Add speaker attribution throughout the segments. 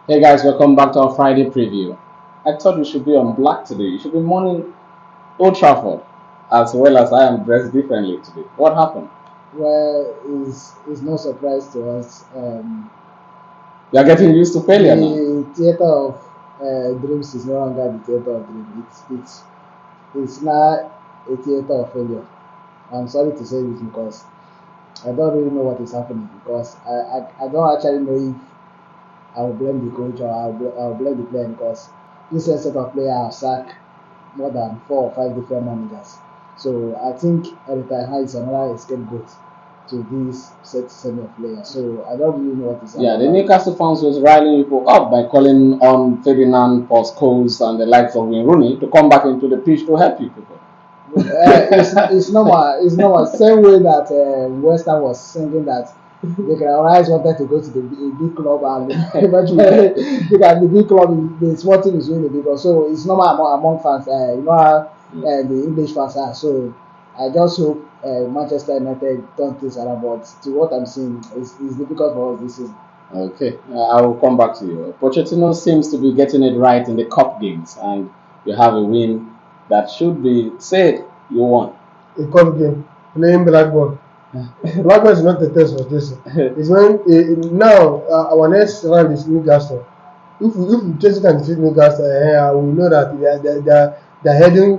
Speaker 1: Hey guys, welcome back to our Friday preview. I thought we should be on black today. You should be mourning Old Trafford, as well as I am dressed differently today. What happened?
Speaker 2: Well, is no surprise to us.
Speaker 1: You are getting used to failure now.
Speaker 2: The theater of dreams is no longer the theater of dreams. It's now a theater of failure. I'm sorry to say this because I don't really know what is happening because I don't actually know if I will blame the coach or I'll blame the player because this set of players have sacked more than 4 or 5 different managers. So I think Eric Ten Hag is another scapegoat to this set of players. So I don't really know what is
Speaker 1: Yeah, the
Speaker 2: happening.
Speaker 1: Newcastle fans was riling people up by calling on Ferdinand, Paul Scholes, and the likes of Wayne Rooney to come back into the pitch to help you people.
Speaker 2: It's normal. It's normal. Same way that West Ham was singing that they can always wanted to go to the big club and eventually the big club, the small team is winning the big club. So it's normal among fans. You know how the English fans are. So I just hope Manchester United turn things around. But to what I'm seeing, it's difficult for us this season.
Speaker 1: Okay, I will come back to you. Pochettino seems to be getting it right in the cup games, and you have a win that should be said you won.
Speaker 3: A cup game playing Blackburn. Blackburn is not the test for Chelsea. It's when now our next round is Newcastle. If Chelsea can defeat Newcastle, we know that they're heading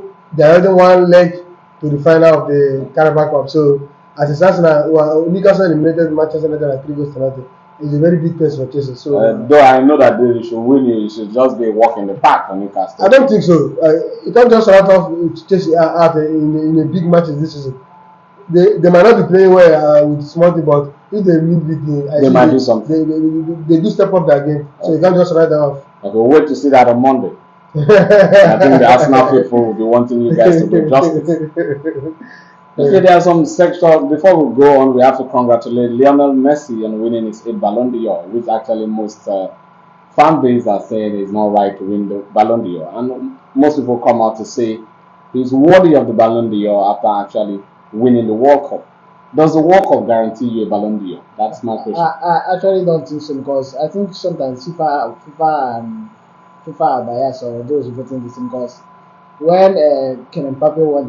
Speaker 3: one leg to the final of the Carabao Cup. So as it stands now, Newcastle eliminated Manchester United at 3 goals to nothing. It's a very big test for Chelsea. So
Speaker 1: Though I know that they should win you, it should just be a walk in the park for Newcastle.
Speaker 3: I don't think so. You can't just write off Chelsea out in a big matches this season. They might not be playing well with small team, but if they win big game,
Speaker 1: They might do something.
Speaker 3: They do step up their game. So you can't just write them off.
Speaker 1: Okay, we'll wait to see that on Monday. I think the Arsenal people will be wanting you guys to do justice. Okay, there are some sector. Before we go on, we have to congratulate Lionel Messi on winning his 8th Ballon d'Or, which actually most fan base are saying is not right to win the Ballon d'Or, and most people come out to say he's worthy of the Ballon d'Or after actually winning the World Cup. Does the World Cup guarantee you a Ballon d'Or? That's my question.
Speaker 2: I actually don't think so because I think sometimes FIFA are biased or those voting this thing because when Kylian Mbappe won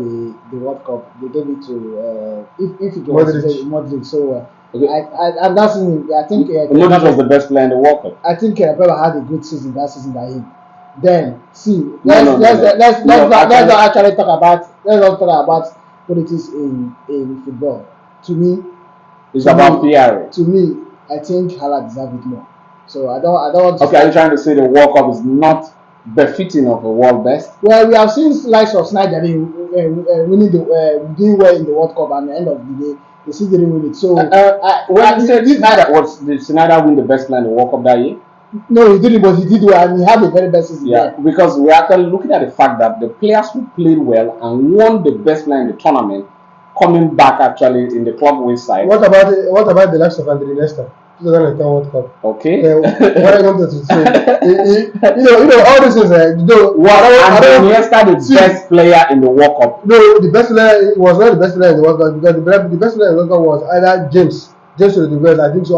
Speaker 2: the World Cup, they gave it to if it was Modric. So
Speaker 1: Okay.
Speaker 2: and that's I think
Speaker 1: Modric was the best player in the World Cup.
Speaker 2: I think Kylian Mbappe had a good season that season that him. Then see,
Speaker 1: No,
Speaker 2: let's
Speaker 1: no,
Speaker 2: not actually talk about let's not talk about politics in football. To me,
Speaker 1: It's about PR.
Speaker 2: to me, I think Hala deserves it more. So I don't want to.
Speaker 1: Okay, are you trying to say the World Cup is not befitting of a world best?
Speaker 2: Well, we have seen likes of Snyder winning doing well in the World Cup, and at the end of the day, they still didn't win it. So
Speaker 1: When you said did Snyder win the best player in the World Cup that year?
Speaker 2: no, he didn't, but he did well, and he had a very best season.
Speaker 1: Yeah, because we're actually looking at the fact that the players who played well and won the best player in the tournament coming back actually in the club win side.
Speaker 3: What about the likes of Andre Nesta, 2010 World Cup?
Speaker 1: Okay.
Speaker 3: What I wanted to say, you know all this is
Speaker 1: Iniesta the best player in the World Cup.
Speaker 3: No, the best player was not the best player in the World Cup because the best player in the World Cup was either James Rodriguez. I think so.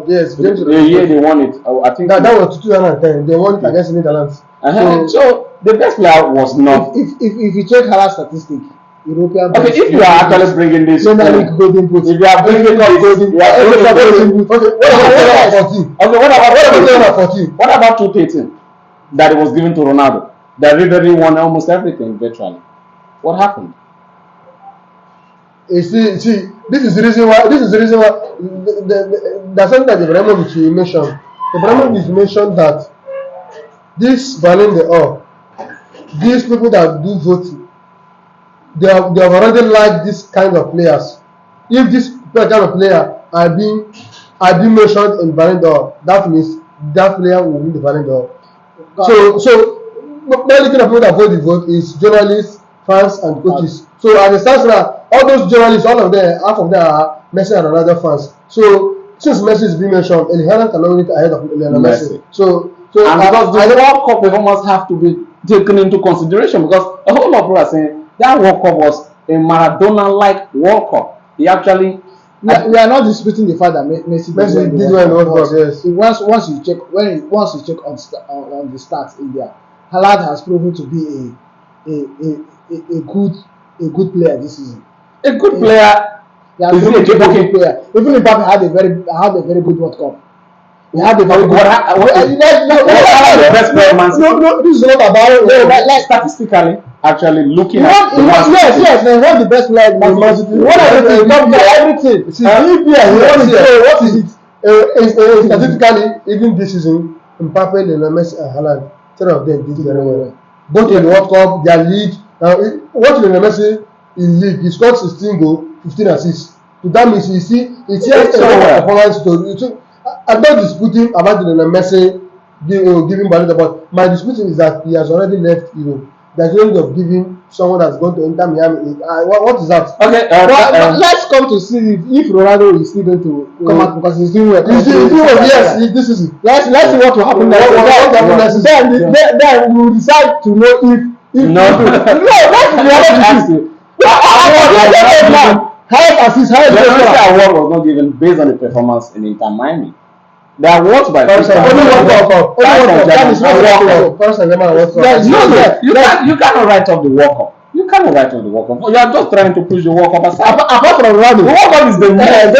Speaker 3: Yes, James
Speaker 1: The
Speaker 3: Rodriguez.
Speaker 1: year they won it, I think
Speaker 3: That was 2010. They won it against Netherlands.
Speaker 1: So the best player was not.
Speaker 2: If you check Hala statistic, European.
Speaker 1: Okay, if you are actually bringing this,
Speaker 2: Premier League golden boot.
Speaker 1: if you are bringing this, you are bringing this. What about 2013? That it was given to Ronaldo. That Ribery won almost everything virtually. What happened?
Speaker 3: You see, this is the reason why. There's something that Ibrahimovic mentioned. Ibrahimovic mentioned that this Ballon d'Or, these people that do voting, they have already liked this kind of players. If this kind of player are being mentioned in Ballon d'Or, that means that player will win the Ballon d'Or. So not looking at people that vote the vote is journalists, fans, and coaches. So as it stands now, all those journalists, all of them, half of them are Messi and Ronaldo fans. So since Messi is being mentioned, Erling Haaland cannot win it ahead of Lionel Messi. So
Speaker 1: and because the World Cup performance have to be taken into consideration because a whole lot of people are saying that World Cup was a Maradona-like World Cup. He actually
Speaker 2: we are not disputing the fact that Messi
Speaker 3: did well in World Cup, yes.
Speaker 2: Once you check on the stats in there, Haaland has proven to be a good player this season.
Speaker 1: A good player.
Speaker 2: Yeah, is he a good player? Even Mbappe had a very good World Cup. He had a very good.
Speaker 1: What the best player Man City?
Speaker 2: No, this is not about it.
Speaker 1: Like statistically, actually looking at
Speaker 2: yes, he won the best player Man City. He won everything.
Speaker 3: See, what is it? Statistically, even this season, Mbappe, Lionel Messi, and Haaland, three of them did very well. Both in the World Cup, their league. Now, what Lionel Messi in league, he scored 16 goals, 15 assists. To that means he has a performance to. I'm not disputing about the Messi giving Ballon d'Or, but my disputing is that he has already left Europe. There's no need of giving someone that's going to enter Miami. What is that?
Speaker 2: Okay, let's come to see if Ronaldo is still going to come out because he's doing well.
Speaker 3: He's doing well, yes. This is.
Speaker 2: Let's see what will happen next. Then we will decide to know if
Speaker 1: no,
Speaker 2: that's the reality. Highest assist, highest goal scorer.
Speaker 1: The award was not given based on the performance in Inter Miami. They are awards by
Speaker 3: only one World Cup. That is not World Cup.
Speaker 1: You cannot write off the World Cup. You cannot write off the World Cup. You are just trying to push the World Cup aside.
Speaker 2: Apart from Ronaldo,
Speaker 1: the World Cup is the most.
Speaker 2: The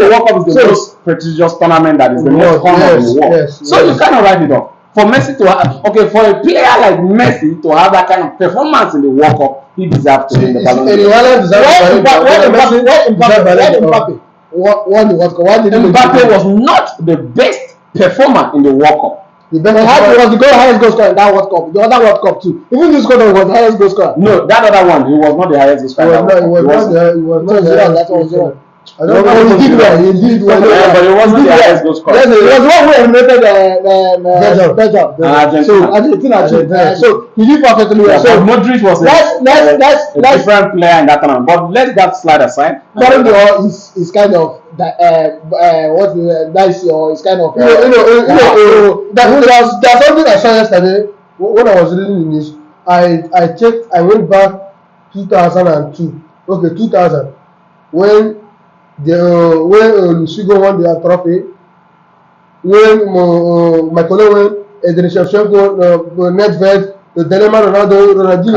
Speaker 2: World Cup is the most
Speaker 1: prestigious tournament that is the most common in the world. So you cannot write it off. For Messi to have, for a player like Messi to have that kind of performance in the World Cup, he deserves to win the Ballon d'Or.
Speaker 2: Mbappe won the World Cup. Why did
Speaker 1: Mbappe was not the best performer in the World Cup.
Speaker 2: The best was the highest goal scorer in that World Cup. The other World Cup too. Even this quarter was the highest goal scorer.
Speaker 1: No, that other one, he was not the highest goal scorer.
Speaker 2: He was not. That was zero.
Speaker 3: I don't know. He did well.
Speaker 1: But it wasn't the highest goal scorer.
Speaker 2: Yes, it was one who eliminated Belgium. Argentina. So he did perfectly well. So
Speaker 1: Modric was a different player in that tournament. But let that slide aside.
Speaker 2: Ballon d'Or is kind of nice or it's kind of
Speaker 3: there's something I saw yesterday when I was reading the news. I checked. I went back 2002. Okay, 2000 when Lucigo won their trophy, when Michael Owen, Edrin Shevchenko, Nedved, Ronaldinho,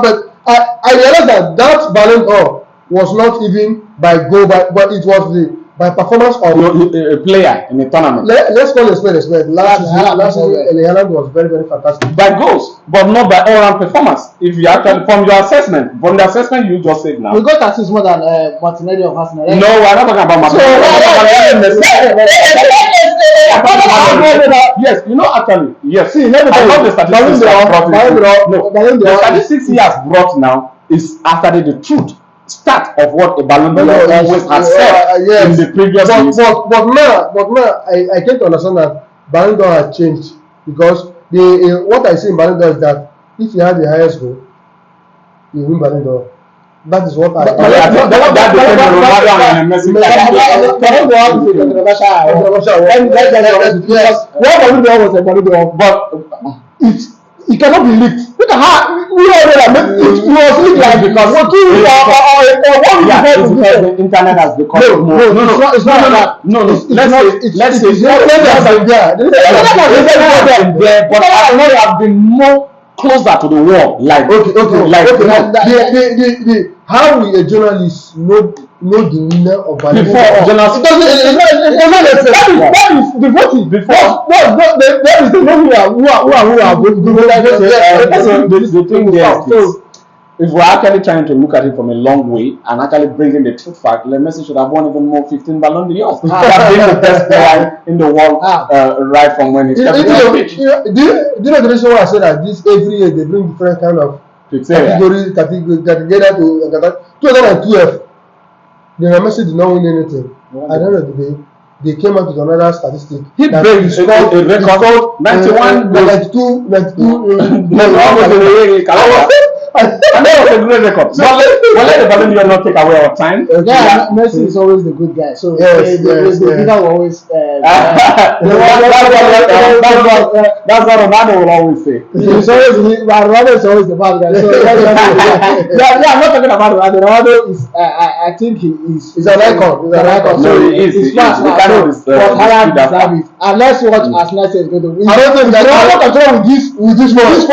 Speaker 3: but I realized that Ballon d'Or was not even by goal, but it was by performance of
Speaker 1: a player in the tournament.
Speaker 3: Let's call it a spade. Last season, Haaland was very, very fantastic.
Speaker 1: By goals, but not by all-round performance. If you actually, from the assessment you just said now.
Speaker 2: We got assists more than Martinelli of Arsenal.
Speaker 1: No, we're not talking about Martinelli. Yes, actually, yes.
Speaker 2: See, let me tell you.
Speaker 1: I love the statistics the statistics he has brought now is actually the truth. Start of what the Ballon d'Or always has said in the previous years.
Speaker 3: But now, I came to understand that Ballon d'Or has changed because what I see in Ballon d'Or is that if you have the highest goal, you win Ballon d'Or. That is what I.
Speaker 1: That depends on Ronaldo and Messi.
Speaker 2: Ballon d'Or was a Ballon d'Or, but it cannot be leaked. Look at how we already it was leaked like because
Speaker 1: the internet has become
Speaker 2: it's not that.
Speaker 1: Let's say but I know have been more closer to the wall.
Speaker 3: How will a journalist know the winner of Ballon d'Or?
Speaker 1: That
Speaker 2: is the voting. That is the one who are
Speaker 1: the thing there is if we're actually trying to look at it from a long way and actually bringing the truth fact, Messi should have won even more 15 Ballon d'Ors. That being the best player in the world right from when he started.
Speaker 3: Do you know the reason why I say that this every year they bring different kind of category to 2012. Messi did not win anything. At the end of the day, they came out with another statistic.
Speaker 1: He broke a record 91
Speaker 3: 92
Speaker 1: And that was a great record. But let the Ballon d'Or not take away our time.
Speaker 2: Yeah, Messi is always the good guy. So
Speaker 3: Yes,
Speaker 2: the winner will always.
Speaker 1: That's what Ronaldo will always say.
Speaker 2: Ronaldo is always the bad guy. So I'm not talking about Ronaldo. Ronaldo is, I think he is.
Speaker 3: He's an icon. He's an icon.
Speaker 1: No, he is.
Speaker 2: He's
Speaker 1: He
Speaker 2: fast.
Speaker 1: is. We cannot
Speaker 2: But Haaland
Speaker 1: dispute that
Speaker 2: deserve it. And let's watch Arsenal is going to win.
Speaker 3: I don't think that Ronaldo can throw with this one.
Speaker 1: It is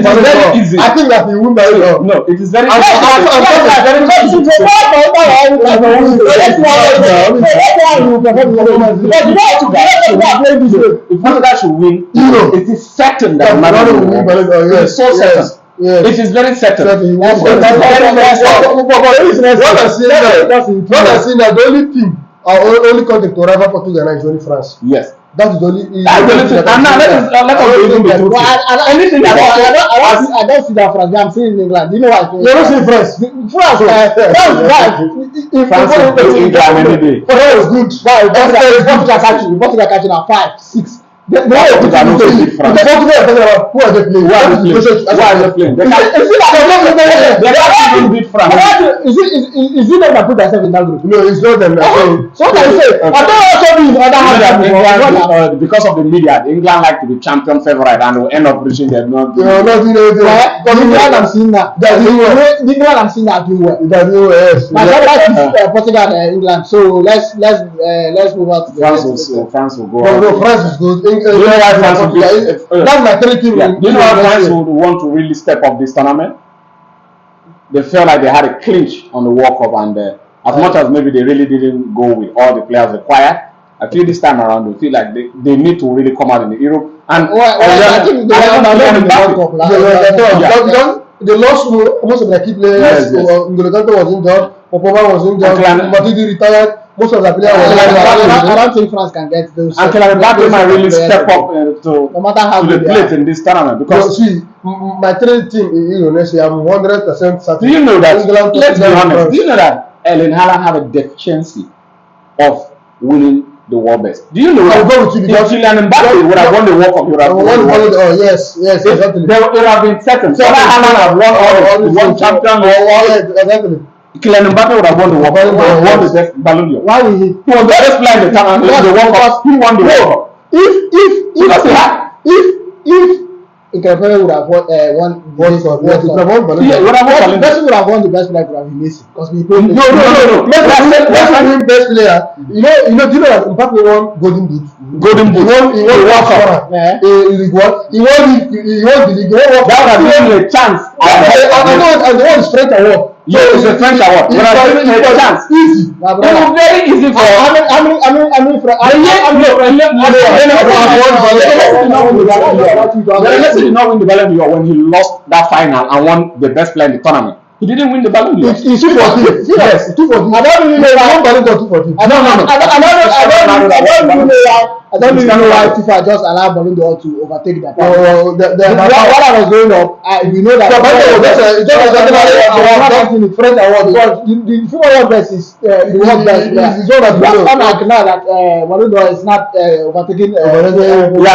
Speaker 1: very easy.
Speaker 3: I think that he win by
Speaker 1: No, it is very
Speaker 3: I'm
Speaker 1: if Portugal should win, it is certain that Ronaldo will win. It is so certain.
Speaker 3: Yes.
Speaker 1: It is very certain.
Speaker 3: What I'm saying that the only team, our only country to rival Portugal is only France.
Speaker 1: Yes.
Speaker 3: That is the only.
Speaker 1: And now let us even be truthful. Anything that
Speaker 2: I don't see that France. I'm seeing England. You know what?
Speaker 3: You don't see France.
Speaker 2: France
Speaker 1: will beat England any day.
Speaker 3: That was good.
Speaker 2: Portugal catching at 5, 6.
Speaker 3: Who are they playing?
Speaker 1: Who are they playing? They can't even beat France.
Speaker 2: Is it them that put themselves in that group?
Speaker 3: No, it's not them.
Speaker 2: So what I say, I don't also be in other hands.
Speaker 1: Because of the media, England like to be champion favorite and will end up reaching their
Speaker 3: Not doing anything.
Speaker 2: Because England I'm seeing that. England I'm seeing that doing well.
Speaker 3: Yes.
Speaker 2: My favorite is Portugal and England. So let's move on to
Speaker 1: France will go.
Speaker 3: No, France is good.
Speaker 1: Do you know why France will
Speaker 3: That's my three team.
Speaker 1: Do you know why France would want to really step up this tournament? They felt like they had a clinch on the World Cup, and as much as maybe they really didn't go with all the players required, I feel this time around they feel like they need to really come out in the Europe. And
Speaker 2: I think
Speaker 3: they lost most of their key players. N'Golo Kante was injured. Popova was injured. Matuidi retired. Most of the players
Speaker 2: I don't think France can get those.
Speaker 1: And Kylian Mbappe might really step up
Speaker 2: no matter how
Speaker 1: to the plate in this tournament because
Speaker 3: see my training team in Indonesia. I'm 100% certain.
Speaker 1: Do you know that?
Speaker 3: England,
Speaker 1: Let's be honest. Do you know that Erling Haaland have a deficiency of winning the world best? Do you know that? If Kylian Mbappe would have won the World Cup, he would have won the World Cup.
Speaker 3: Oh yes, exactly.
Speaker 1: They would have been second. So that Haaland have won all the one champion.
Speaker 3: Exactly.
Speaker 1: Kylian Mbappe would have won the World Cup. Won the best Ballon d'Or.
Speaker 2: Why will he?
Speaker 1: He was the best player in the tournament. The World Cup. He won the World Cup.
Speaker 2: If Nkepere would have won
Speaker 3: World Cup, yes, would have won Ballon d'Or.
Speaker 2: Messi would have won the best player. Would have been Messi because we played.
Speaker 3: No. Messi won best player. You know. Do you know that Mbappe won Golden Boot?
Speaker 1: Golden Boot.
Speaker 3: He won World Cup. He won the league.
Speaker 1: That would have given him a chance.
Speaker 3: And the one is French award.
Speaker 1: Yeah, it's a French award. Would have given him a chance.
Speaker 3: Easy.
Speaker 1: It was very easy for. Messi did not win the Ballon d'Or when he lost that final and won the best player in the tournament. He didn't win the Ballon d'Or.
Speaker 3: It's 2-14. Yes, 2-14. I don't really know why. Ballon d'Or 2-14.
Speaker 2: I don't really know why FIFA just allowed Ballon d'Or to overtake their power. While I was growing up, we know that. The French award. The FIFA World Best is the world best player. It's unlike now that Ballon d'Or is not overtaking.
Speaker 1: I think we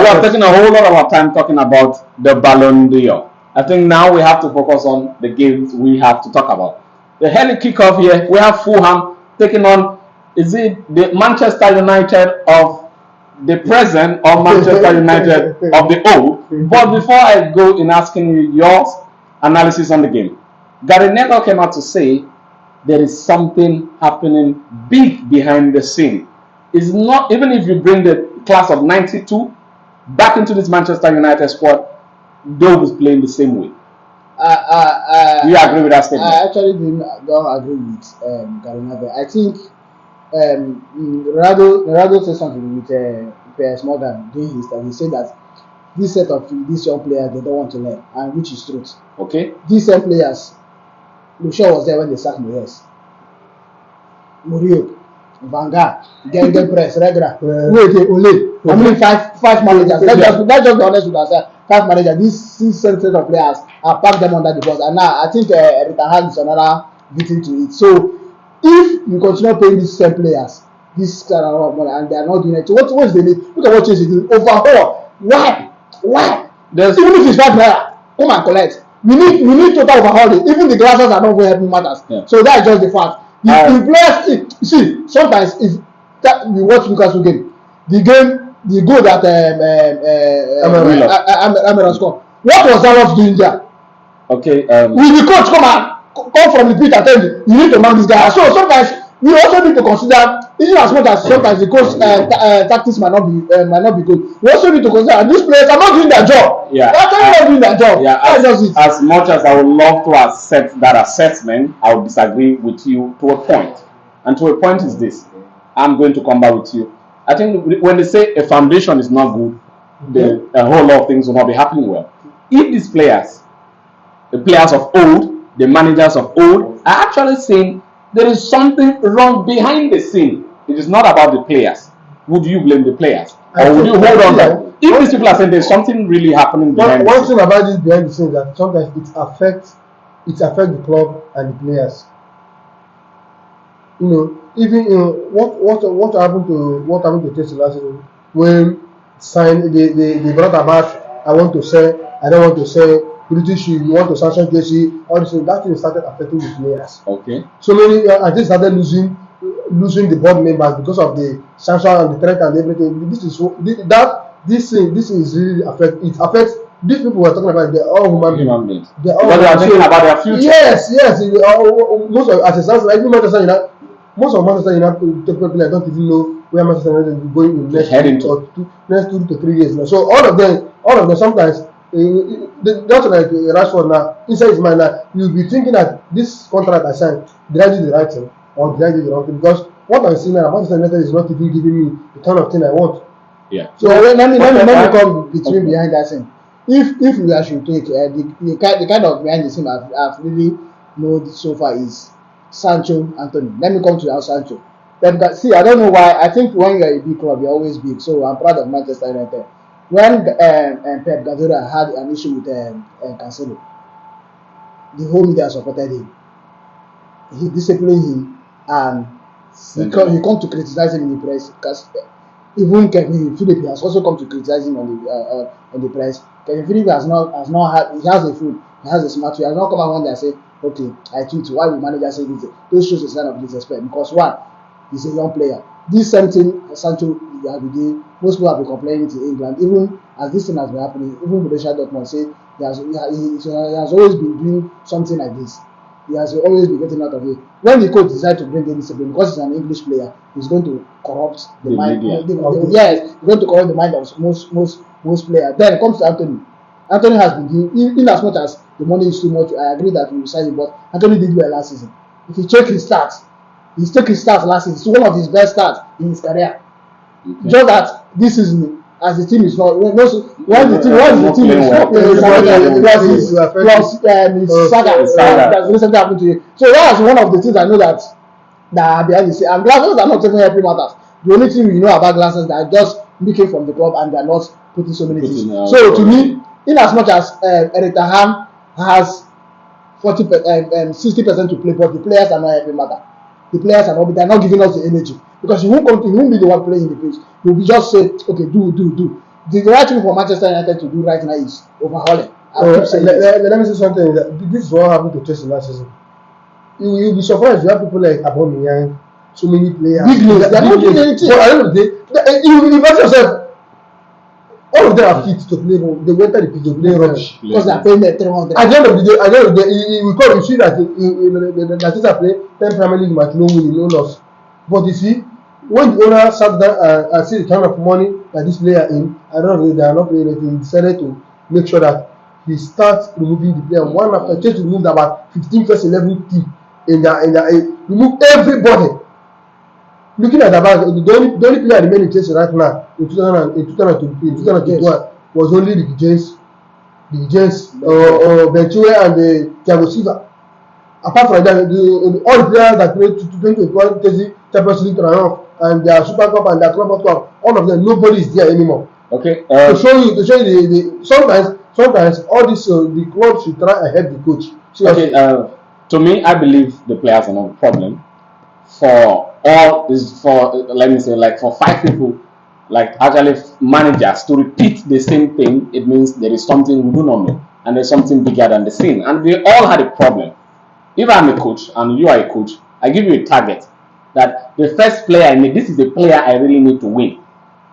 Speaker 1: are taking a whole lot of our time talking about the Ballon d'Or. I think now we have to focus on the games we have to talk about. The early kickoff here, we have Fulham taking on, is it the Manchester United of the present or Manchester United of the old? But before I go in asking you your analysis on the game, Gary Neville came out to say there is something happening big behind the scene. It's not, even if you bring the class of 92 back into this Manchester United squad, they will be playing the same way. Do you agree with that statement?
Speaker 2: I actually don't agree with Gary Neville. I think Ronaldo said something with Piers Morgan doing his time. He said that this set of these young players they don't want to learn, and which is truth.
Speaker 1: Okay.
Speaker 2: These same players, Lucia was there when they sacked Moyes. Mourinho, Van Gaal, Gengen Press, Regra, Ole. I mean five managers. Let's just be honest with ourselves. 5 managers. These same set of players are packed them under the bus, and now I think Eric Ten Hag is another victim to it. So if you continue paying these same players this kind of money and they are not doing it, so what's the need? Look at what Chelsea do. Overhaul. Why? Why?
Speaker 1: There's
Speaker 2: Even if it's 5 naira, come and collect. We need total overhauling. Even the glasses are not even helping matters.
Speaker 1: Yeah.
Speaker 2: So that's just the fact. The players, you see, sometimes if that we watch Newcastle game, the goal that Amara scored. What was Amos doing there?
Speaker 1: okay.
Speaker 2: Will the coach come from the pitch and tell you need to mark this guy? So sometimes we also need to consider, even as much as sometimes the coach tactics might not be good. We also need to consider and these players are not doing their job.
Speaker 1: Yeah,
Speaker 2: They're actually not doing their job.
Speaker 1: Yeah, as much as I would love to accept that assessment, I would disagree with you to a point. And to a point is this: I'm going to come back with you. I think when they say a foundation is not good, a whole lot of things will not be happening well. If these players, the players of old, the managers of old, are actually saying there is something wrong behind the scene, it is not about the players. Would you blame the players? Or would you hold on them? If these people are saying there's something really happening behind
Speaker 3: one
Speaker 1: the
Speaker 3: thing about this behind the scenes is that sometimes it affects the club and the players. You know, even what happened to Chelsea last season when they brought about I want to sell, I don't want to sell, British you want to sanction Chelsea, all this thing, that thing started affecting the players.
Speaker 1: Okay.
Speaker 3: So many I think started losing the board members because of the sanction and the threat and everything. This is really it affects these people we're talking about. They're all human beings. They're all
Speaker 1: thinking about their future.
Speaker 3: Yes. Most of as a Manchester United, most of Manchester United players don't even know where Manchester United will be going in next 2 to 3 years now. So all of them sometimes just like Rashford now, inside his mind now, you'll be thinking that this contract I signed, did I do the right thing or did I do the wrong thing? Because what I'm seeing now, Manchester United is not even giving me the kind of thing I want.
Speaker 1: Yeah.
Speaker 2: So let me come between behind that thing. If we should take the kind of behind the scene I've really known so far is Sancho, Anthony. Let me come to our Sancho. See, I don't know why. I think when you're a big club, you're always big. So I'm proud of Manchester United. When Pep Guardiola had an issue with Cancelo, the whole media supported him. He disciplined him, and he come to criticize him in the press. Because even Kevin Phillips has also come to criticize him on the press. Kevin Phillips has not had. He has a food. He has a smart. He has not come out one day and say, "Okay, I tweet. Why will manager say this?" Those shows a sign of disrespect because one, he's a young player. This same thing Sancho most people have been complaining to England, even as this thing has been happening. Even Borussia Dortmund say he has always been doing something like this. He has always been getting out of it. When the coach decides to bring in discipline, because he's an English player, he's going to corrupt the mind. Yes, he's going to corrupt the mind of most players. Then it comes to Anthony. Anthony has been doing, in as much as the money is too much, I agree that we will sign him, but Anthony did well last season. If you check his stats, last season. It's one of his best starts in his career. Okay. Just that this season, as the team is not when the team is not playing plus Saga that's recently happened to you. So that's one of the things I know that behind the scene. And glasses are not even helping matters. The only thing we know about glasses that are just leaking from the club and they're not putting so many things. So to me, in as much as Erik ten Hag has 60% to play, but the players are not helping matter. The players are not, they're not giving us the energy because he won't be the one playing in the pitch. He'll be just say, okay, do. The right thing for Manchester United to do right now is overhauling.
Speaker 3: Let me say something. This is what happened to Chelsea last season. You'll be surprised. You have people like Aubameyang, so many players.
Speaker 2: Big names. They're not doing anything.
Speaker 3: But at the end of the day, you imagine yourself. All of them are fit to play. They went to the pitch to play rubbish
Speaker 2: because they're paying them 300.
Speaker 3: At the end of the day, you see that the Manchester play 10 Premier League match, no winning, no loss. But you see, when the owner sat down and see the kind of money that this player in, I don't know, they are not playing anything. He decided to make sure that he starts removing the player one after. Just removed about 15 first 11 team in remove everybody. Looking at the back, the only player remaining in Chelsea right now in 2021 was only the James, Ben Chilwell and Thiago Silva. Apart from that, all the players that played 2021 Chelsea Champions League runoff and their Super Cup and their Club World Cup, all of them, nobody is there anymore.
Speaker 1: Okay.
Speaker 3: To show you the sometimes all this the club should try and help the coach.
Speaker 1: Okay. To me, I believe the players are not a problem. For all is for let me say like for 5 people, like actually managers to repeat the same thing, it means there is something we do not know, and there's something bigger than the scene. And we all had a problem. If I'm a coach and you are a coach, I give you a target that the first player I need, this is the player I really need to win.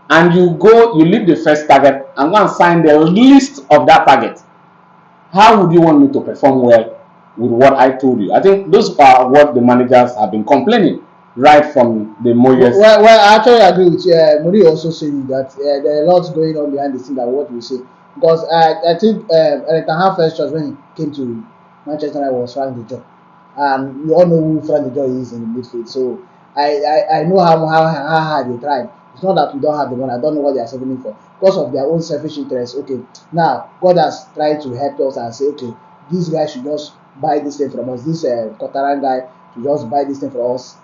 Speaker 1: And you go, you leave the first target and go and sign the list of that target. How would you want me to perform well with what I told you? I think those are what the managers have been complaining right from the Moyes.
Speaker 2: Well, I actually agree with you. Muri also saying that there are lots going on behind the scene than what we say. Because I think Eric Ten Hag first choice when he came to Manchester United was Frank de Jong, and we all know who Frank de Jong is in the midfield. So I know how hard they tried. It's not that we don't have the money. I don't know what they are saving for because of their own selfish interest. Okay, now God has tried to help us and say, okay, this guy should just buy this thing from us. This Kotaran guy should just buy this thing for us.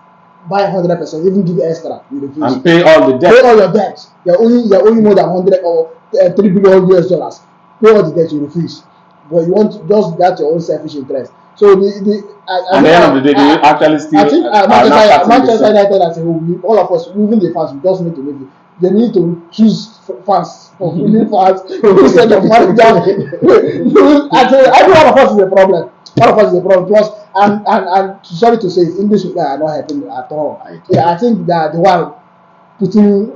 Speaker 2: Buy 100%, even give extra. You refuse.
Speaker 1: And pay all the debt.
Speaker 2: Pay all your debts. You're only more than 100 or $3 billion US. Pay all the debt, you refuse. But you want just that your own selfish interest. So
Speaker 1: at the end of the day, do you actually still?
Speaker 2: I think Manchester United as a whole, all of us, even the fans, we just need to make it. They need to choose fans for winning fans instead of managers. Every one of us is a problem. One of us is a problem. Plus, and sorry to say, English people are not helping at all. Yeah, I think that the one putting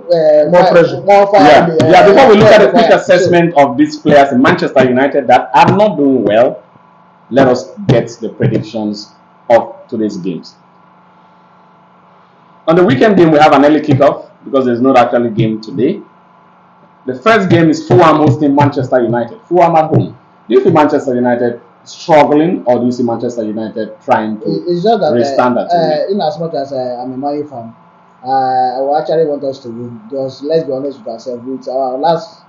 Speaker 3: more pressure,
Speaker 2: more fire.
Speaker 1: Before we look at the quick assessment of these players in Manchester United that are not doing well, let us get the predictions of today's games. On the weekend game, we have an early kickoff because there's not actually a game today. The first game is Fulham hosting Manchester United. Fulham at home. Do you see Manchester United struggling, or do you see Manchester United trying to restand that?
Speaker 2: In as much as I'm a Man U fan, I will actually want us to win. Because let's be honest with ourselves, with our last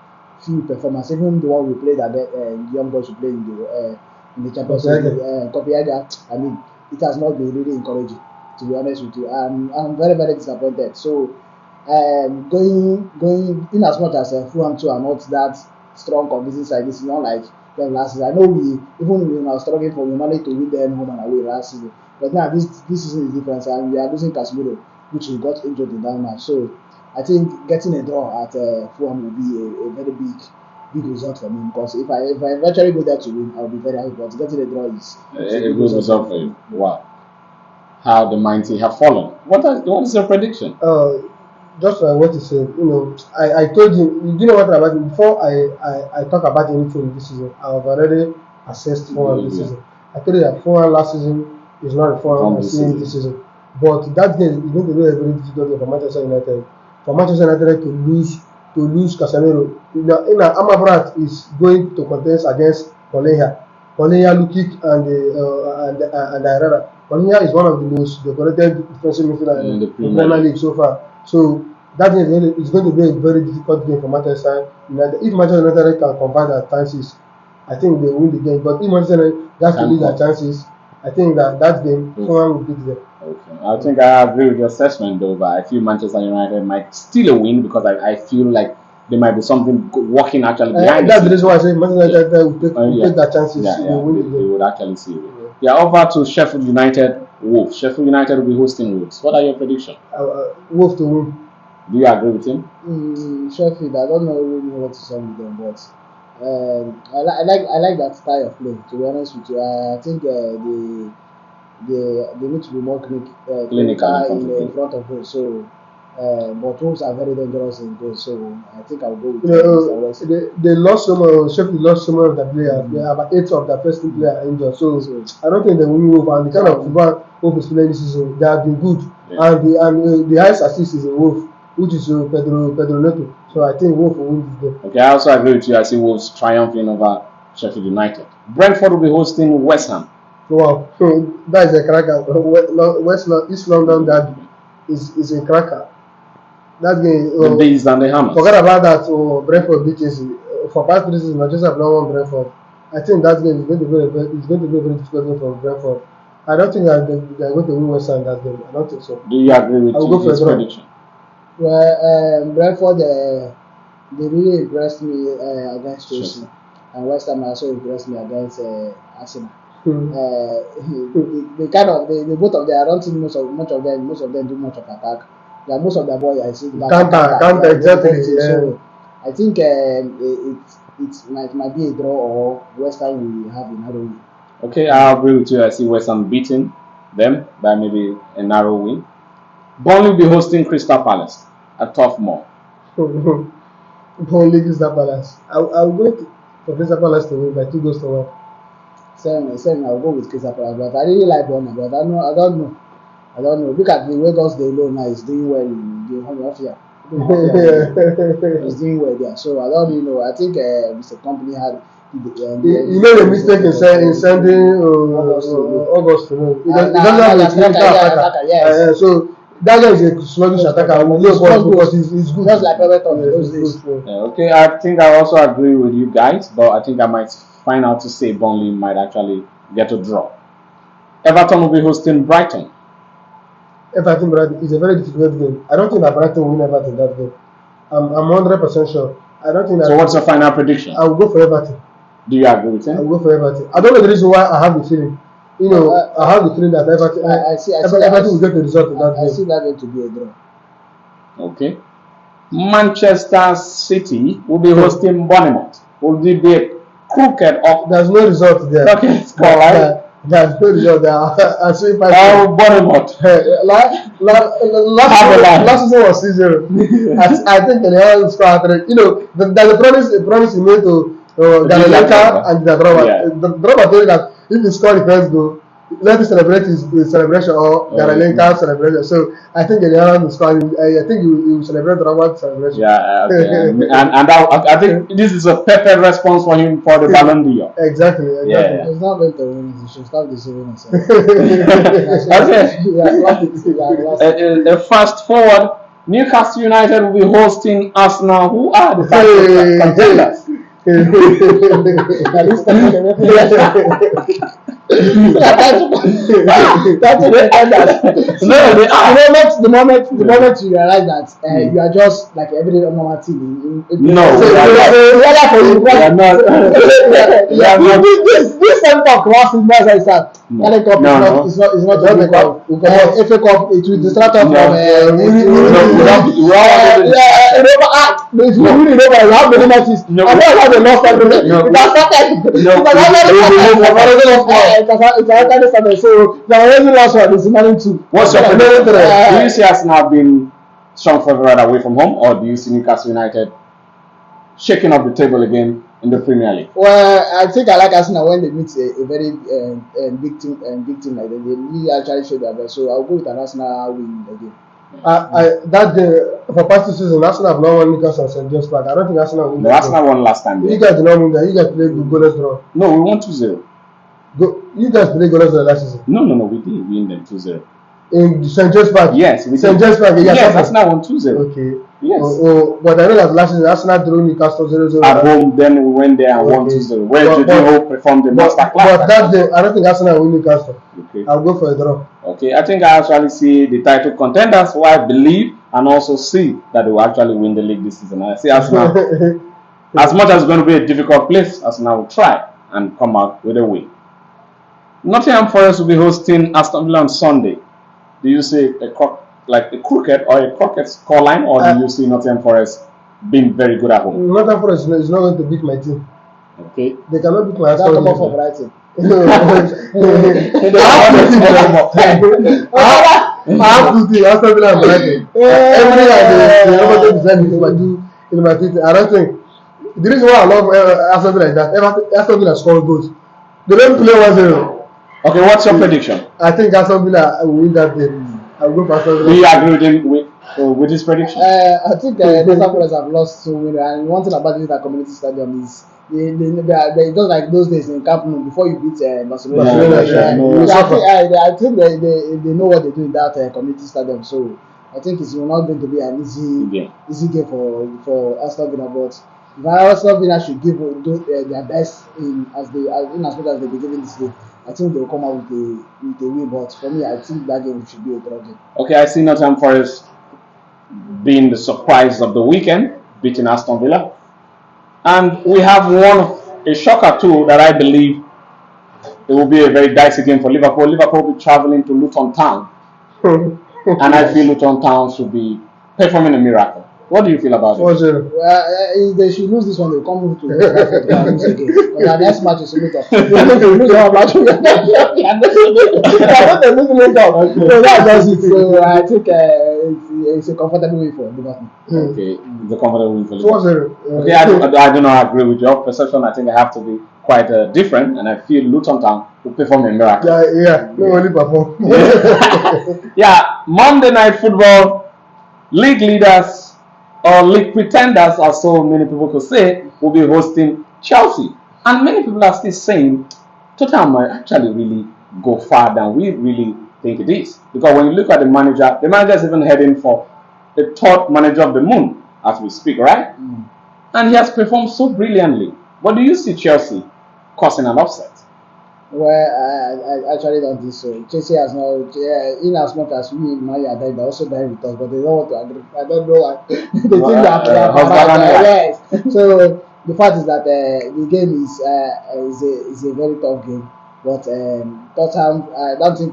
Speaker 2: few performances, even the one we played at the Young Boys we played in the Champions League, Copenhagen, I mean, it has not been really encouraging. To be honest with you, I'm very, very disappointed. So, going in as much as Fulham too are not that strong convincing side, it's not like them last season. I know we were struggling for we managed to win them home and away last season, but now this season is different, and we are losing Casemiro, which we got injured in that match. So, I think getting a draw at Fulham will be a very big result for me, because if I eventually go there to win, I'll be very happy. But getting a draw is
Speaker 1: a good result for you. Wow. How the mighty have fallen. What is your prediction?
Speaker 3: Just what you said, I told you know what about it before I talk about anything this season. I have already assessed Fulham this season. I told you that Fulham last season is not a Fulham I'm seeing this season. But that game is going to be a very difficult game for Manchester United. For Manchester United to lose Casemiro. Amrabat is going to contest against Koleha, Lukic, and Herrera. Koleha is one of the most decorated defensive midfielders in the Premier League so far. So that game is going to be a very difficult game for Manchester United. If Manchester United can convert their chances, I think they will win the game. But if Manchester United has to lose their chances, I think that game Fulham will beat them.
Speaker 1: Okay. I think I agree with your assessment, though. But I feel Manchester United might still win because I feel like there might be something working actually behind.
Speaker 3: That's the reason why I say Manchester United will take their chances.
Speaker 1: They would actually see it. Yeah, over to Sheffield United, Wolves. Sheffield United will be hosting Wolves. What are your predictions?
Speaker 3: Wolves to win.
Speaker 1: Do you agree with him?
Speaker 2: Sheffield, I don't know really what to say with them, but I like that style of play. To be honest with you, I think they need to be more clinical in front of goal. So, but Wolves are very dangerous in goal. So I think I'll go with
Speaker 3: they lost some. Sheffield lost some of the players. They have 8 of their first team players injured. So I don't think they will move. And the kind of football Wolves is playing this season, they have been good. Yeah. And the highest assist is a Wolf, which is Pedro Neto. So I think Wolves will win this game.
Speaker 1: Okay, I also agree with you. I see Wolves triumphing over Sheffield United. Brentford will be hosting West Ham.
Speaker 3: Wow, that is a cracker. East London derby is a cracker. That game.
Speaker 1: The Bees and the Hammers.
Speaker 3: Forget about that. Brentford beat Chelsea. For past 3 seasons, Manchester have not won Brentford. I think that game is going to be a very difficult game for Brentford. I don't think that they are going to win West Ham that game. I don't think so.
Speaker 1: Do you agree with his prediction?
Speaker 2: Well, Brentford, they really impressed me against Chelsea, and West Ham also impressed me against Arsenal. They both of them. I don't think most of them do much of attack. Yeah, most of the boys I see
Speaker 3: Counter, exactly.
Speaker 2: So I think it might be a draw or West Ham will have a narrow win.
Speaker 1: Okay, I agree with you. I see West Ham beating them by maybe a narrow win. Burnley will be hosting Crystal Palace at Turf Moor.
Speaker 3: Burnley Crystal Palace. I'll go for Crystal Palace to win by 2-1.
Speaker 2: Same, I'll go with Crystal Palace, but I really like Burnley, but I don't know. Look at the way God's Day now is doing well in the home mafia. He's doing well there. So I don't really know. I think Mr. Company had
Speaker 3: he made a mistake in sending August to know. He doesn't have a clinical attacker.
Speaker 2: Yes.
Speaker 3: So that guy is a sluggish attacker. Because he's good.
Speaker 2: Just like Everton those days.
Speaker 1: Okay, I think I also agree with you guys, but I think I might find out to say Burnley might actually get a draw. Everton will be hosting Brighton.
Speaker 3: Everton Brighton is a very difficult game. I don't think that Brighton will win Everton that game. I'm 100% sure. I don't think that.
Speaker 1: So what's your final prediction?
Speaker 3: I will go for Everton.
Speaker 1: Do you agree with him?
Speaker 3: I will go for Everton. I don't know the reason why I have the feeling. You know, I have the feeling that Everton. Everton will get the result in that game.
Speaker 2: I see that going to be a draw.
Speaker 1: Okay. Manchester City will be hosting Bournemouth. Will it be a crooked or
Speaker 3: there's no result there?
Speaker 1: Okay, score right?
Speaker 3: There's no result there. I see
Speaker 1: Bournemouth.
Speaker 3: Last season was 6-0. I think the score. You know, there's a promise he made to Ganalenka and the drama. The drama told that if he score the first goal, let him celebrate his celebration or Ganalenka celebration. So I think Ganalenka will score. I think he will celebrate the Roma celebration.
Speaker 1: Yeah, okay. and I think this is a perfect response for him for the Ballon d'Or.
Speaker 3: Exactly.
Speaker 1: Yeah.
Speaker 2: He's not going to win. He should stop deceiving himself.
Speaker 1: Okay. Fast forward. Newcastle United will be hosting Arsenal, who are the contenders.
Speaker 2: That's the moment you realize that you are just like every normal team. This same talk last week as I start. It's not the cup. FA Cup it will distract us from if you really know you have many matches. I don't have a lost everything. It has started. So the already last one is remaining 2.
Speaker 1: What's your prediction? Do you see Arsenal being strong favorite away from home, or do you see Newcastle United shaking up the table again in the Premier League?
Speaker 2: Well, I think I like Arsenal when they meet a very big team like that. They really actually show their best. So I'll go with an Arsenal win again.
Speaker 3: That day for past 2 seasons, Arsenal have not won Newcastle and St. James Park. I don't think Arsenal will win.
Speaker 1: No, Arsenal won last time.
Speaker 3: You guys did not win that. You guys played goalless draw.
Speaker 1: No, we won 2-0.
Speaker 3: You guys played goalless draw last season.
Speaker 1: No, we didn't win them 2-0.
Speaker 3: In St. James Park.
Speaker 1: Yes, we did.
Speaker 3: St. James Park.
Speaker 1: Yes, Arsenal won 2-0.
Speaker 3: Okay.
Speaker 1: Yes.
Speaker 3: But I know that last season Arsenal drew Newcastle 0-0
Speaker 1: at home. Then we went there and won 2-0. Where Jorginho performed the master class.
Speaker 3: But that day, I don't think Arsenal will win Newcastle.
Speaker 1: Okay.
Speaker 3: I'll go for a draw.
Speaker 1: Okay, I think I actually see the title contenders who I believe and also see that they will actually win the league this season. I see Arsenal, as much as it's going to be a difficult place, Arsenal will try and come out with a win. Nottingham Forest will be hosting Aston Villa on Sunday. Do you see a crooked or a crooked scoreline, or do you see Nottingham Forest being very good at home?
Speaker 3: Nottingham Forest is not going to beat my team.
Speaker 1: Okay.
Speaker 3: They cannot beat my
Speaker 2: Aston Villa for Brighton.
Speaker 3: I have to see Aston Villa and Brighton. Every year they always design me to do in my team. I don't think the reason why I love Aston Villa is that Aston Villa scores goals. They don't play 1-0.
Speaker 1: Okay, what's your prediction?
Speaker 3: I think Aston Villa will win that game. I will go for Aston Villa.
Speaker 1: Do you agree with him with his prediction?
Speaker 2: I think the Forest have lost so many, and one thing about this community stadium is they just like those days in Camp Nou before you beat Barcelona. I think they know what they do in that community stadium. So I think it's not going to be an easy game for Aston Villa, but Aston Villa should give their best in as much as they be giving this game. I think they will come out with a win, but for me, I think that game should be a draw game.
Speaker 1: Okay, I see Nottingham Forest being the surprise of the weekend, beating Aston Villa. And we have a shocker too that I believe it will be a very dicey game for Liverpool. Liverpool will be traveling to Luton Town and I feel Luton Town should be performing a miracle. What do you feel about it?
Speaker 3: 4-0.
Speaker 2: They should lose this one. They'll come to West Bradford and lose again. Because their next match is Luton. They're going to lose our match. They're not losing Luton. So that's just it. So I think it's a comfortable win for Liverpool.
Speaker 1: Okay, the comfortable win for Liverpool.
Speaker 3: 4-0.
Speaker 1: Okay, I do not agree with your perception. I think I have to be quite different, and I feel Luton Town will perform a miracle.
Speaker 3: Yeah, no only perform.
Speaker 1: Yeah, Monday Night Football, league leaders or league pretenders, as so many people could say, will be hosting Chelsea. And many people are still saying Tottenham might actually really go far than we really think it is. Because when you look at the manager is even heading for the third manager of the moon as we speak, right? And he has performed so brilliantly. But do you see Chelsea causing an upset?
Speaker 2: Well, I actually don't think so. Chelsea has not, in as much as we in Mali are dying, they're also dying with us, but they don't want to agree. I don't know why. They think that yes. So the fact is that the game is a very tough game. But Tottenham, I don't think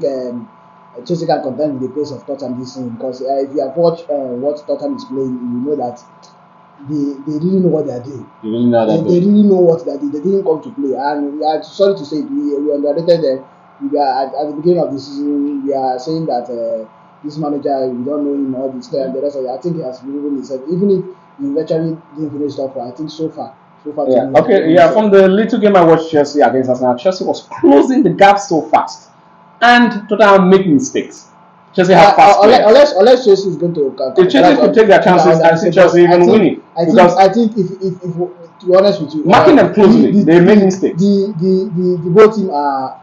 Speaker 2: Chelsea can contend with the pace of Tottenham this season, because if you have watched what Tottenham is playing, you know that they really know what they are doing.
Speaker 1: You really know that
Speaker 2: they really know what they are doing. They didn't come to play. And I'm sorry to say, we underrated them. We are at the beginning of the season. We are saying that this manager, we don't know him, all this stuff, and the rest of it. I think he has proven himself. Even if he eventually didn't finish top four, I think so far.
Speaker 1: Yeah. Okay. Yeah. From the little game I watched Chelsea against Arsenal, Chelsea was closing the gap so fast, and Tottenham making mistakes. Chelsea have fast
Speaker 2: unless Chelsea is going to
Speaker 1: if Chelsea could take their chances and see Chelsea even winning.
Speaker 2: I think if to be honest with you,
Speaker 1: marking them closely, they make mistakes.
Speaker 2: The both team are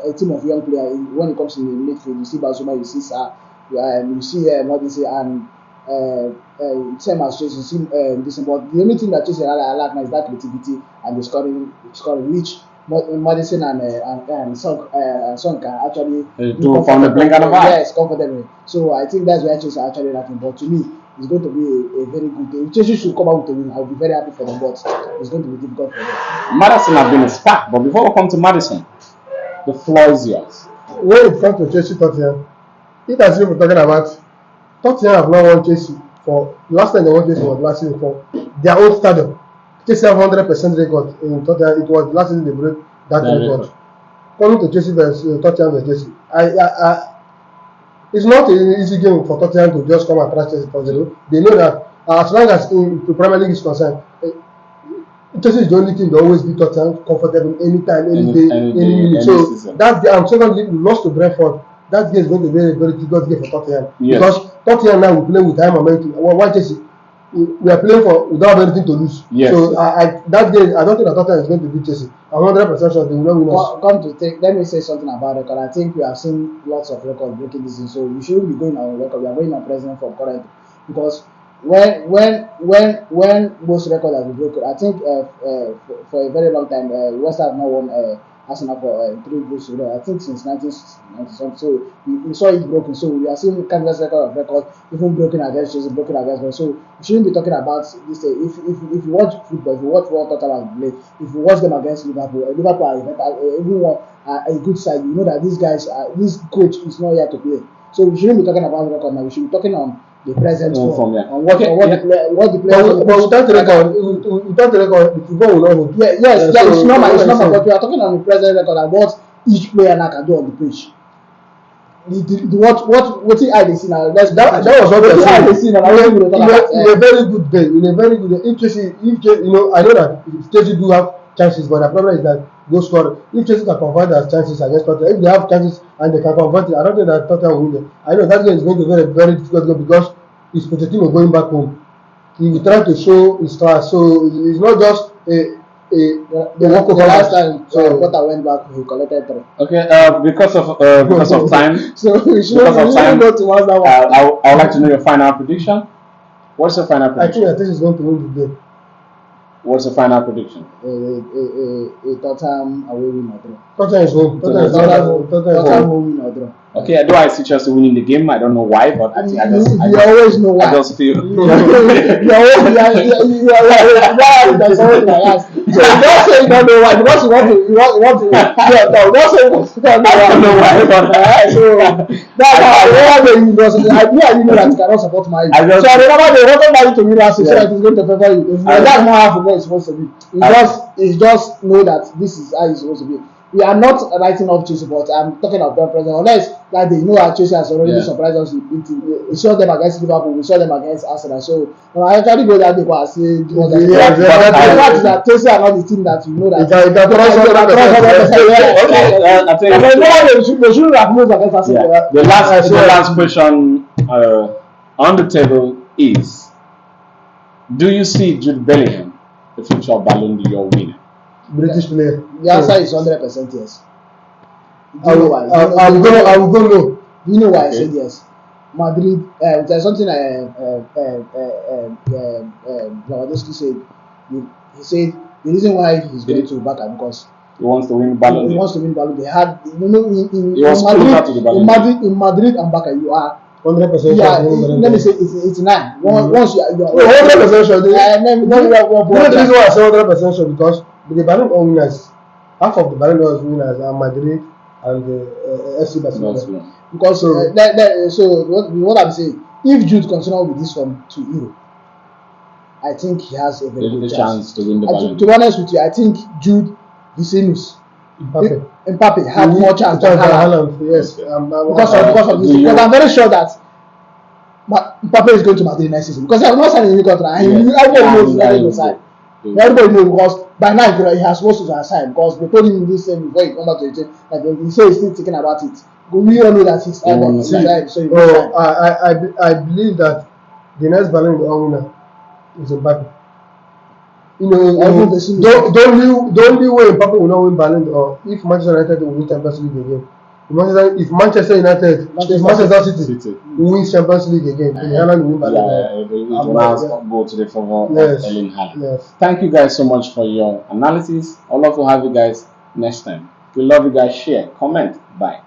Speaker 2: a team of young players. When it comes to the midfield, you see Basuma, you see Sa, you see Modise, and same as Chelsea. You see this, but the only thing that Chelsea I like now is that creativity and the scoring, which Madison and Son can actually
Speaker 1: do from the blink and the eye.
Speaker 2: Yes, comfortably. So I think that's why Chelsea are actually lacking. But to me, it's going to be a very good game. Chelsea should come out with a win. I'll be very happy for them, but it's going to be difficult for them.
Speaker 1: Madison has been a spark, but before we come to Madison, the floor is yours.
Speaker 3: When it comes to Chelsea Tottenham, it has been talking about Tottenham have not won Chelsea for last time they won Chelsea was last season for their own stadium. Chelsea have 100% record in Tottenham. It was last season they broke that record. Coming to Chelsea versus Tottenham versus Chelsea, it's not an easy game for Tottenham to just come and crash Chelsea 4-0. They know that as long as the Premier League is concerned, Chelsea is the only team that always beat Tottenham comfortable anytime, any day, any minute. So that's the secondly we lost to Brentford. That game is going to be a very difficult game for Tottenham because Tottenham now we play with high momentum. Why Chelsea? We are playing without anything to lose.
Speaker 1: Yes.
Speaker 3: So that game, I don't think that Tottenham is going to beat Chelsea. I'm 100% sure they will not win us.
Speaker 2: Come to think, let me say something about record. I think we have seen lots of records breaking this season, so we shouldn't be going on record. We are going on present from current, because when most records have been broken, I think for a very long time, West Ham have not won Arsenal for 3 goals. I think since 1990. So we saw it broken. So we are seeing countless records, even broken against Chelsea, broken against them. So we shouldn't be talking about this. If you watch football, if you watch what Tottenham has played, if you watch them against Liverpool are everyone a good side. You know that these guys, this coach is not here to play. So we shouldn't be talking about record now. We should be talking on the present form, on what the players.
Speaker 3: Without the record, the football will not hold.
Speaker 2: Yes, it's normal. But we are talking on the present record and what each player now can do on the pitch. What I they see now? That
Speaker 3: was what
Speaker 2: they see now.
Speaker 3: In a very good day, if Chelsea, I know that Chelsea do have chances, but the problem is that goal scorer. If Chelsea can convert their chances against Tottenham, if they have chances and they can convert it, I don't think that Tottenham will win them. I know that game is going to be a very, very difficult game because it's Pochettino going back home. He will try to show his class, so it's not just the
Speaker 2: last time Potter went back, he collected 3.
Speaker 1: Okay, because of time.
Speaker 2: So we should go towards that one.
Speaker 1: I would like to know your final prediction. What's your final prediction?
Speaker 3: I think he's going to win the game.
Speaker 1: What's the final prediction?
Speaker 2: A Tottenham away win or 3.
Speaker 3: Tottenham is home.
Speaker 2: Tottenham will win or draw.
Speaker 1: Okay, do I see Chelsea winning the game? I don't know why, but I think
Speaker 2: You always know why.
Speaker 1: I just feel.
Speaker 2: You are there's always my last. So don't say you don't know why because you want to yeah, no, don't say you don't know why. So that's how you know. I know that you cannot support my. So I remember they wanted Mali to win last year, so it is going to favor you. That's not how football is supposed to be. It's just know that this is how it's supposed to be. We are not writing up Chelsea, but I'm talking about present. Unless like they know that Chelsea has already surprised us with beating. We saw them against Liverpool. We saw them against Arsenal. So when I actually go that day, I say, the fact is that Chelsea are not the team that you know that. They shouldn't have moved against Arsenal.
Speaker 1: The last question on the table is: do you see Jude Bellingham, the future Ballon d'Or winner?
Speaker 3: British player.
Speaker 2: The answer is 100% yes.
Speaker 3: I will go no.
Speaker 2: Do you know why I said yes? Madrid. There's something Lewandowski said. He said the reason why he's going to Barca because
Speaker 1: he wants to win Ballon d'Or.
Speaker 2: He wants to win Ballon d'Or. They had in Madrid and Barca you are
Speaker 3: 100%.
Speaker 2: Yeah, let me say it's 9. Once you are
Speaker 3: 100% sure. The reason why I say 100% sure because the Ballon d'Or winners, half of the Ballon d'Or winners are Madrid and FC Barcelona.
Speaker 2: Because so what I'm saying, if Jude continues with this from to Euro, I think he has a very good chance
Speaker 1: to win the Ballon d'Or.
Speaker 2: To be honest with you, I think Jude, Vinicius, Mbappe have more chance than Haaland.
Speaker 3: Yes,
Speaker 2: because of this. Because I'm very sure that Mbappe is going to Madrid next season because he has not signed a new contract. Everybody knows he's not going to sign. Everybody knows because by now he has supposed to sign because they told him this same before he come back to the team. Like he said he's still thinking about it. We all know that he's signed. So
Speaker 3: I believe that the next Ballon d'Or winner is Mbappe. You know, the only way Mbappe will not win Ballon d'Or if Manchester United will win Champions League again. If Manchester City wins Champions League again, Haaland will win Ballon d'Or.
Speaker 1: It will go to the favor of Erling Haaland. Yes. Thank you guys so much for your analysis. I'd love to have you guys next time. We love you guys. Share, comment, bye.